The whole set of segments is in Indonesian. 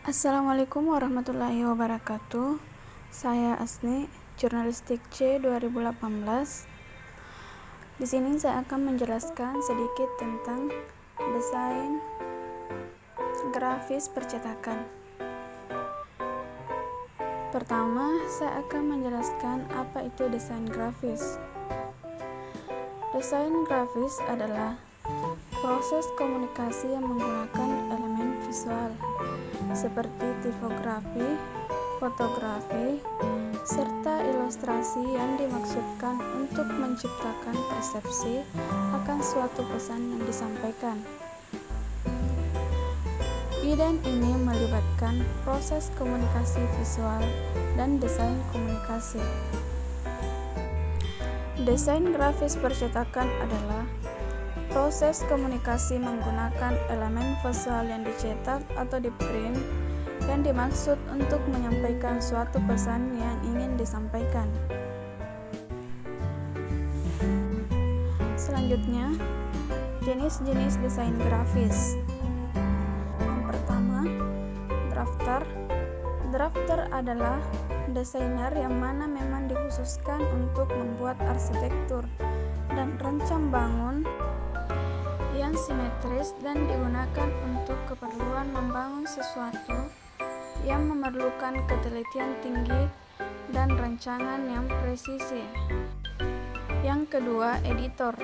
Assalamualaikum warahmatullahi wabarakatuh. Saya Asni, Jurnalistik C 2018. Di sini saya akan menjelaskan sedikit tentang desain grafis percetakan. Pertama, saya akan menjelaskan apa itu desain grafis. Desain grafis adalah proses komunikasi yang menggunakan elemen visual seperti tipografi, fotografi, serta ilustrasi yang dimaksudkan untuk menciptakan persepsi akan suatu pesan yang disampaikan. Bidang ini melibatkan proses komunikasi visual dan desain komunikasi. Desain grafis percetakan adalah proses komunikasi menggunakan elemen visual yang dicetak atau diprint yang dimaksud untuk menyampaikan suatu pesan yang ingin disampaikan. Selanjutnya, jenis-jenis desain grafis. Yang pertama, drafter. Drafter adalah desainer yang mana memang dikhususkan untuk membuat arsitektur dan rancang bangun yang simetris dan digunakan untuk keperluan membangun sesuatu yang memerlukan ketelitian tinggi dan rancangan yang presisi. Yang kedua, editor.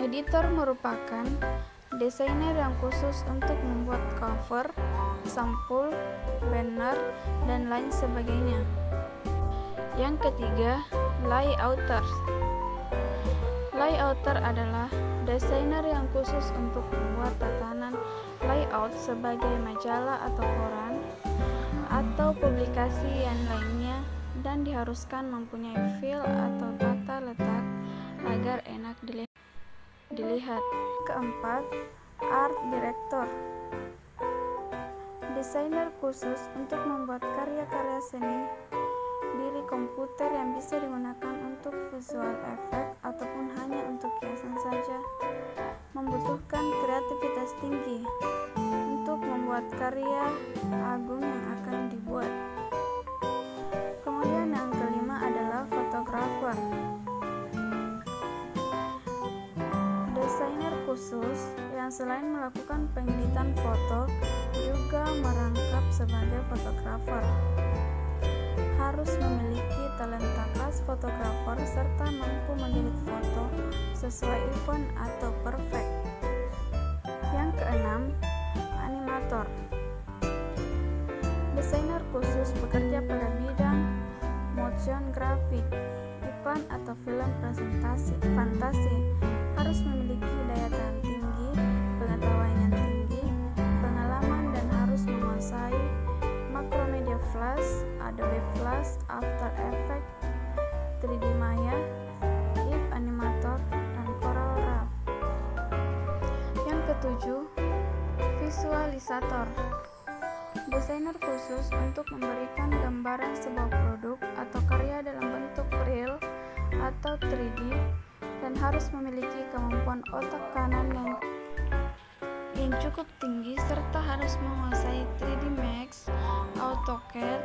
Editor merupakan desainer yang khusus untuk membuat cover, sampul, banner, dan lain sebagainya. Yang ketiga, layouter. Layouter adalah desainer yang khusus untuk membuat tatanan layout sebagai majalah atau koran atau publikasi yang lainnya dan diharuskan mempunyai feel atau tata letak agar enak dilihat. Keempat, art director. Desainer khusus untuk membuat karya-karya seni di komputer yang bisa digunakan untuk visual effect ataupun hanya untuk hiasan saja. Membutuhkan kreativitas tinggi untuk membuat karya agung yang akan dibuat. Kemudian yang kelima adalah fotografer. Desainer khusus yang selain melakukan pengeditan foto juga merangkap sebagai fotografer. Harus memiliki talenta khas fotografer serta mampu mengedit foto sesuai event atau perfect. Yang keenam, animator. Desainer khusus bekerja pada bidang motion graphic, iklan atau film presentasi fantasi. Harus memiliki daya tahan tinggi, pengetahuan yang tinggi, pengalaman dan harus menguasai Macromedia Flash, Adobe Flash, After Effects, 3D Maya, GIF Animator, dan Corel Draw. Yang ketujuh, visualisator. Desainer khusus untuk memberikan gambaran sebuah produk atau karya dalam bentuk real atau 3D dan harus memiliki kemampuan otak kanan yang cukup tinggi serta harus menguasai 3D Max, AutoCAD,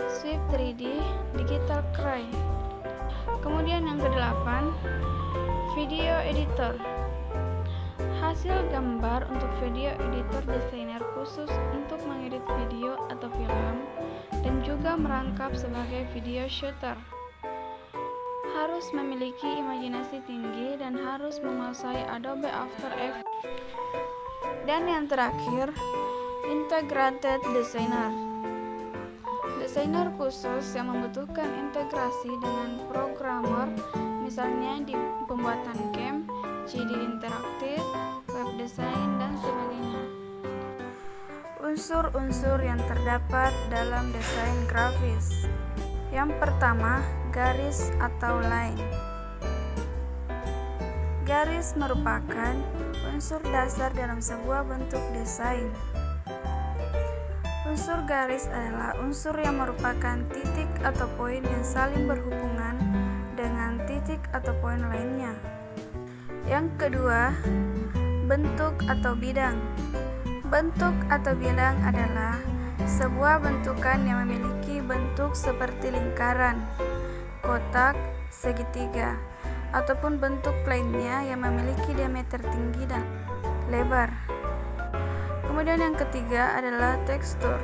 Swift 3D, Digital Cray. Kemudian yang kedelapan, video editor. Hasil gambar untuk video editor desainer khusus untuk mengedit video atau film dan juga merangkap sebagai video shooter. Harus memiliki imajinasi tinggi dan harus menguasai Adobe After Effects. Dan yang terakhir, integrated designer. Desainer khusus yang membutuhkan integrasi dengan programmer, misalnya di pembuatan game, CD interaktif, web design, dan sebagainya. Unsur-unsur yang terdapat dalam desain grafis. Yang pertama, garis atau line. Garis merupakan unsur dasar dalam sebuah bentuk desain. Unsur garis adalah unsur yang merupakan titik atau poin yang saling berhubungan dengan titik atau poin lainnya. Yang kedua, bentuk atau bidang. Bentuk atau bidang adalah sebuah bentukan yang memiliki bentuk seperti lingkaran, kotak, segitiga, ataupun bentuk lainnya yang memiliki diameter tinggi dan lebar. Kemudian yang ketiga adalah tekstur.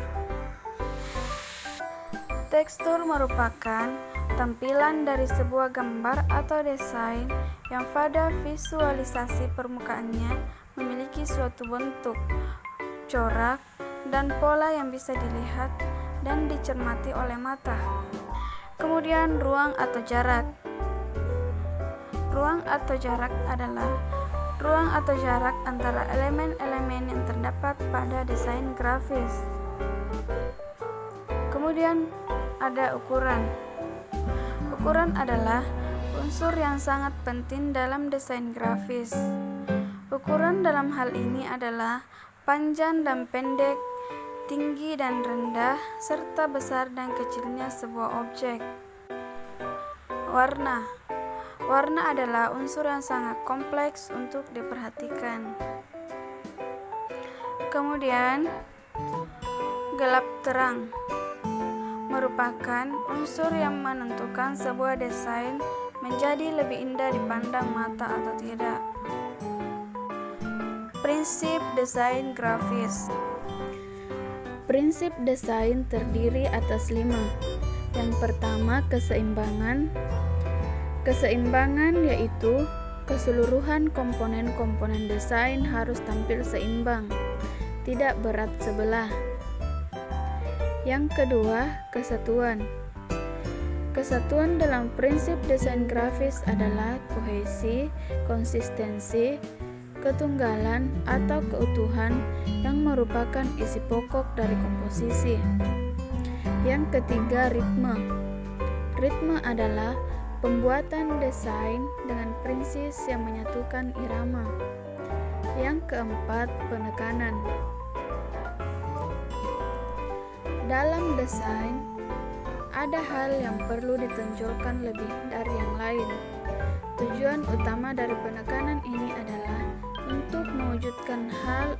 Tekstur merupakan tampilan dari sebuah gambar atau desain yang pada visualisasi permukaannya memiliki suatu bentuk, corak, dan pola yang bisa dilihat dan dicermati oleh mata. Kemudian ruang atau jarak. Ruang atau jarak adalah ruang atau jarak antara elemen-elemen yang terdapat pada desain grafis. Kemudian ada ukuran. Ukuran adalah unsur yang sangat penting dalam desain grafis. Ukuran dalam hal ini adalah panjang dan pendek, tinggi dan rendah, serta besar dan kecilnya sebuah objek. Warna. Warna adalah unsur yang sangat kompleks untuk diperhatikan. Kemudian, gelap terang merupakan unsur yang menentukan sebuah desain menjadi lebih indah dipandang mata atau tidak. Prinsip desain grafis. Prinsip desain terdiri atas 5. Yang pertama, keseimbangan. Keseimbangan yaitu keseluruhan komponen-komponen desain harus tampil seimbang, tidak berat sebelah. Yang kedua, kesatuan. Kesatuan dalam prinsip desain grafis adalah kohesi, konsistensi, ketunggalan atau keutuhan yang merupakan isi pokok dari komposisi. Yang ketiga, ritme. Ritme adalah pembuatan desain dengan prinsip yang menyatukan irama. Yang keempat, penekanan. Dalam desain, ada hal yang perlu ditonjolkan lebih dari yang lain. Tujuan utama dari penekanan ini adalah untuk mewujudkan hal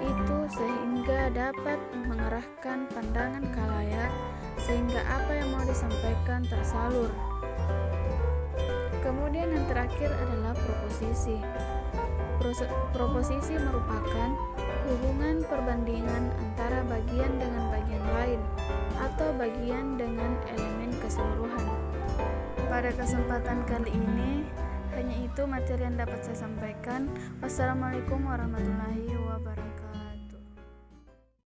itu sehingga dapat mengarahkan pandangan khalayak sehingga apa yang mau disampaikan tersalur. Kemudian yang terakhir adalah proposisi. Proposisi merupakan hubungan perbandingan antara bagian dengan bagian lain atau bagian dengan elemen keseluruhan. Pada kesempatan kali ini, hanya itu materi yang dapat saya sampaikan. Wassalamualaikum warahmatullahi wabarakatuh.